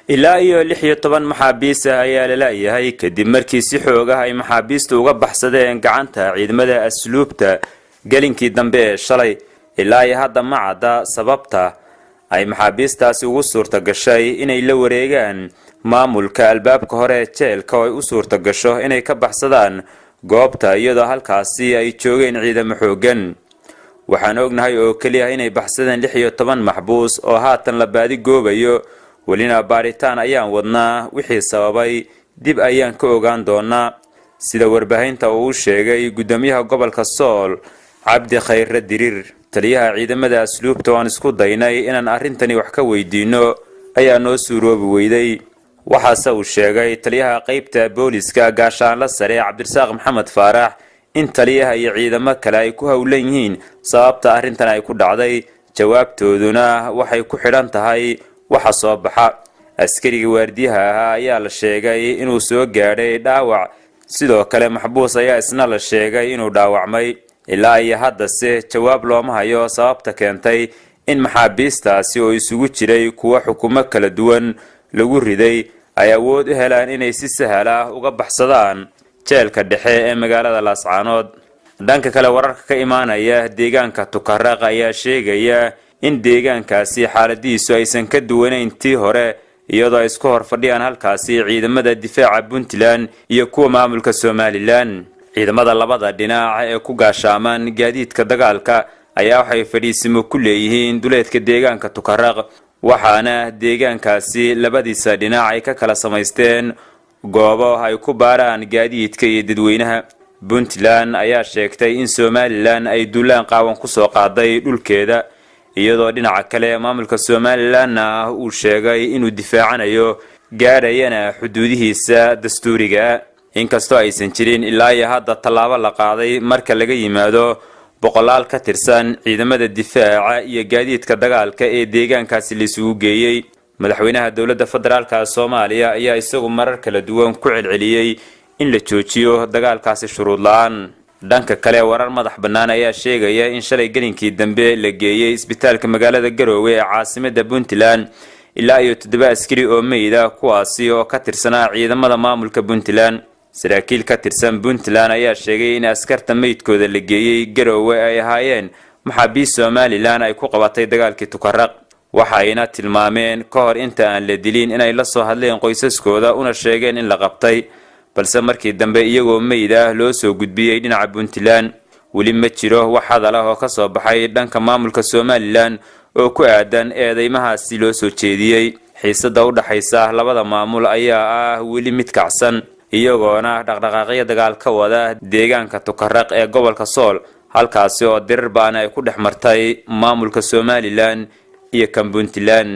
ilaa iyo 16 maxaabiis ah ayaa la leeyahay kadib markii si xoog ah ay maxaabiistu uga baxsadeen gacanta ciidamada asluubta galinkii dambe ee shalay. ilaa iyo hadda ma cadda sababta ay maxaabiistaasi ugu suurta gashay inay la wareegaan maamulka albaabka hore ee jeelka oo ay u suurta gasho inay ka baxsadaan goobta iyadoo halkaasi ay joogeen ciidamo xoogan. waxaan ognahay oo kaliya inay baxsadeen 16 maxbuus oo haatan la baadi goobayo. walina baaritaan ayaan wadnaa wixii sababay dib ayaan ka ogaan doonaa sida warbaahinta uu sheegay gudoomiyaha gobolka Sool Cabdi Khayr Dirir. taliyaha ciidamada asluubta oo aan isku daynay inaan arintani wax ka weydiino ayaa noo suuroobi weyday. waxaase uu sheegay taliyaha qaybta booliska gaashaanle sare Cabdirasaaq Maxamed Faarax in taliyaha iyo ciidamo kale ay ku hawlan yihiin sababta arintan ay ku dhacday. jawaabtooduna waxay ku xidhan tahay waxa soo baxa. askariga waardiyaha ayaa la sheegay inuu soo gaadhay dhaawac, sidoo kale maxbuus ayaa isna la sheegay inuu dhaawacmay. ilaa iyo hadda se jawaab looma hayo sababta keentay in maxaabiistaasi oo isugu jiray kuwa xukumo kala duwan lagu riday ay awood u helaan inay si sahal ah uga baxsadaan jeelka dhexe ee magaalada Laascaanood. dhanka kale wararka ka imaanaya deegaanka Tukaraq ayaa sheegaya in deegaankaasi xaaladiisu aysan ka duwanayn tii hore iyadoo ay isku hor fadhiyaan halkaasi ciidamada difaaca Puntland iyo kuwa maamulka Somaliland. ciidamada labada dhinac ee ku gaashaaman gaadiidka dagaalka ayaa waxay fadhiisimo ku leeyihiin duleedka deegaanka Tukaraq, waxaana deegaankaasi labadiisa dhinac ay ka kala samaysteen goobo ay ku baaraan gaadiidka iyo dadweynaha. Puntland ayaa sheegtay in Somaliland ay duulaan qaawan ku soo qaaday dhulkeeda, iyadoo dhinaca kale maamulka Somaliland uu sheegay inuu difaacanayo gaarayana xuduudihiisa dastuuriga. inkastoo aysan jirin ilaa iyo hadda tallaabo la qaaday marka laga yimaado boqolaal ka tirsan ciidamada difaaca iyo gaadiidka dagaalka ee deegaankaasi la isugu geeyay. madaxweynaha dawladda federaalka Soomaaliya ayaa isagu marar kala duwan ku celceliyay in la joojiyo dagaalkaasi shuruud la'aan. dhanka kale warar madax bannaan ayaa sheegaya in shalay galinkii dambe la geeyay isbitaalka magaalada Garowe ee caasimadda Puntland ilaa iyo 7 askari oo meyd ah kuwaasi oo ka tirsanaa ciidamada maamulka Puntland. saraakiil ka tirsan Puntland ayaa sheegay in askarta meydkooda la geeyay Garowe ay ahaayeen maxaabiis Somaliland ay ku qabatay dagaalkii Tukaraq. waxayna tilmaameen ka hor inta aan la dilin inay la soo hadleen qoysaskooda una sheegeen in la qabtay, balse markii dambe iyagoo meyd ah loo soo gudbiyay dhinaca Puntland. weli ma jiro wax hadal ah oo ka soo baxay dhanka maamulka Somaliland oo ku aadan eedeymahaasi loo soo jeediyay. xiisada u dhaxaysa labada maamul ayaa ah weli mid kacsan, iyagoona dhaqdhaqaaqyo dagaal ka wada deegaanka Tukaraq ee gobolka Sool, halkaasi oo dirir baan ay ku dhex martay maamulka Somaliland iyo kan Puntland.